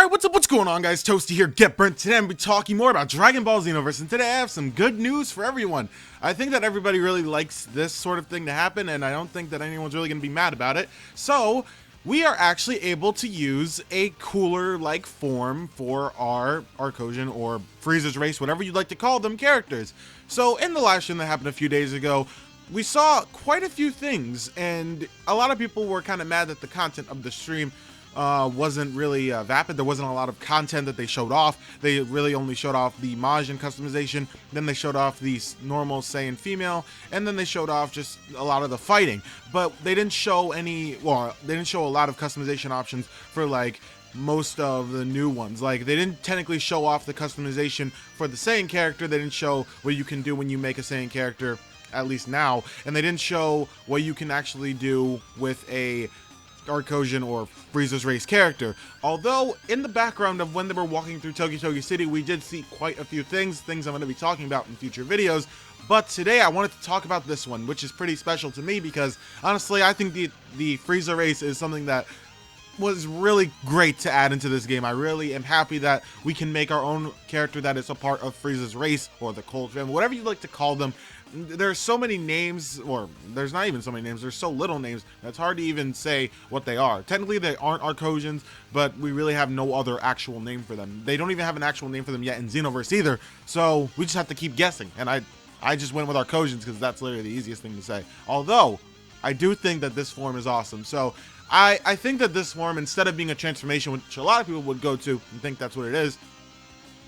Alright, what's up, what's going on, guys? Toasty here, Get Burnt. Today I'm going to be talking more about Dragon Ball Xenoverse, and today I have some good news for everyone. I think that everybody really likes this sort of thing to happen, and I don't think that anyone's really going to be mad about it. So, we are actually able to use a cooler-like form for our Arcosian or Frieza's race, whatever you'd like to call them, characters. So, in the live stream that happened a few days ago, we saw quite a few things, and a lot of people were kind of mad that the content of the stream wasn't really vapid. There wasn't a lot of content that they showed off. They really only showed off the Majin customization, then they showed off the normal Saiyan female, and then they showed off just a lot of the fighting. But they didn't show any, well, they didn't show a lot of customization options for like most of the new ones. Like, they didn't technically show off the customization for the Saiyan character. They didn't show what you can do when you make a Saiyan character, at least now, and they didn't show what you can actually do with a Arcosian or Frieza's race character. Although in the background of when they were walking through Toki City, we did see quite a few things I'm going to be talking about in future videos. But today I wanted to talk about this one, which is pretty special to me because honestly I think the Frieza race is something that was really great to add into this game. I really am happy that we can make our own character that is a part of Frieza's race, or the Cold family, whatever you'd like to call them. There's so many names, or there's not even so many names, there's so little names that's hard to even say what they are. Technically they aren't Arcosians, but we really have no other actual name for them. They don't even have an actual name for them yet in Xenoverse either, so we just have to keep guessing. And I just went with Arcosians because that's literally the easiest thing to say. Although I do think that this form is awesome. So I think that this form, instead of being a transformation, which a lot of people would go to and think that's what it is,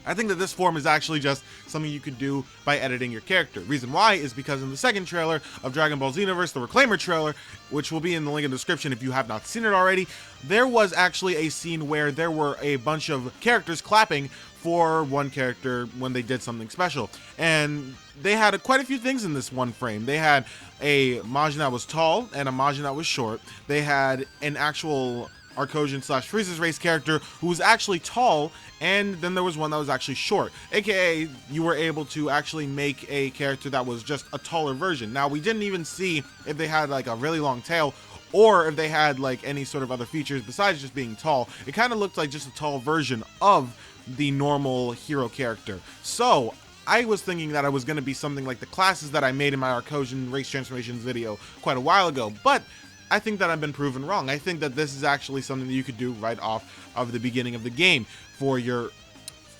I think that this form is actually just something you could do by editing your character. Reason why is because in the second trailer of Dragon Ball Xenoverse, the Reclaimer trailer, which will be in the link in the description if you have not seen it already, there was actually a scene where there were a bunch of characters clapping for one character when they did something special. And they had quite a few things in this one frame. They had a Majin that was tall and a Majin that was short. They had an actual Arcosian / Frieza's race character who was actually tall, and then there was one that was actually short, aka you were able to actually make a character that was just a taller version. Now, we didn't even see if they had like a really long tail or if they had like any sort of other features besides just being tall. It kind of looked like just a tall version of the normal hero character. So I was thinking that it was going to be something like the classes that I made in my Arcosian race transformations video quite a while ago, but I think that I've been proven wrong. I think that this is actually something that you could do right off of the beginning of the game for your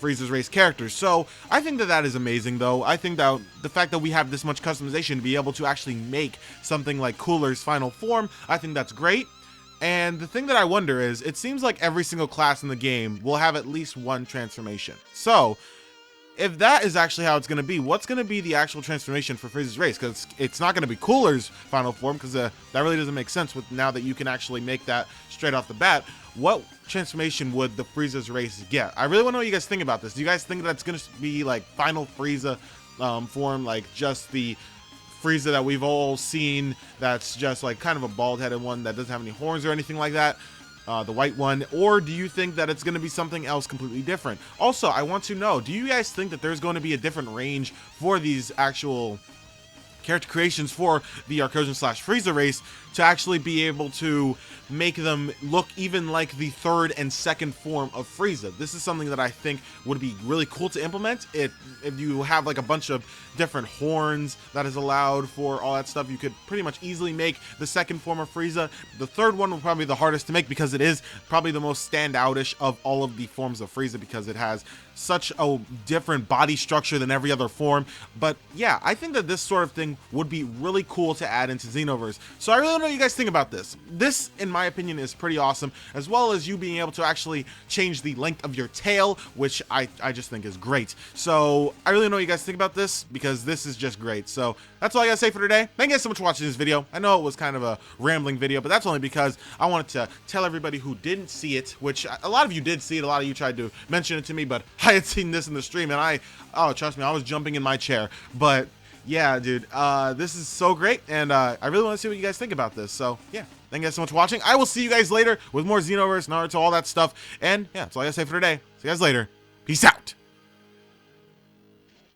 Frieza's race characters. So I think that that is amazing, though. I think that the fact that we have this much customization to be able to actually make something like Cooler's final form, I think that's great. And the thing that I wonder is, it seems like every single class in the game will have at least one transformation. So if that is actually how it's going to be, what's going to be the actual transformation for Frieza's race? Because it's not going to be Cooler's final form, because that really doesn't make sense with now that you can actually make that straight off the bat. What transformation would the Frieza's race get? I really want to know what you guys think about this. Do you guys think that's going to be like final Frieza form, like just the Frieza that we've all seen, that's just like kind of a bald-headed one that doesn't have any horns or anything like that? The white one, or do you think that it's going to be something else completely different? Also, I want to know, do you guys think that there's going to be a different range for these actual character creations for the Arcosian / Frieza race to actually be able to make them look even like the third and second form of Frieza? This is something that I think would be really cool to implement. If you have like a bunch of different horns that is allowed for all that stuff, you could pretty much easily make the second form of Frieza. The third one will probably be the hardest to make because it is probably the most standoutish of all of the forms of Frieza, because it has such a different body structure than every other form. But yeah, I think that this sort of thing would be really cool to add into Xenoverse. So I really don't know what you guys think about this. This, in my opinion, is pretty awesome, as well as you being able to actually change the length of your tail, which I just think is great. So I really don't know what you guys think about this, because this is just great. So that's all I gotta say for today. Thank you guys so much for watching this video. I know it was kind of a rambling video, but that's only because I wanted to tell everybody who didn't see it, which a lot of you did see it, a lot of you tried to mention it to me, but I had seen this in the stream, and oh, trust me, I was jumping in my chair. But yeah, dude, this is so great, and I really want to see what you guys think about this. So yeah, thank you guys so much for watching. I will see you guys later with more Xenoverse, Naruto, all that stuff. And yeah, that's all I gotta say for today. See you guys later. Peace out.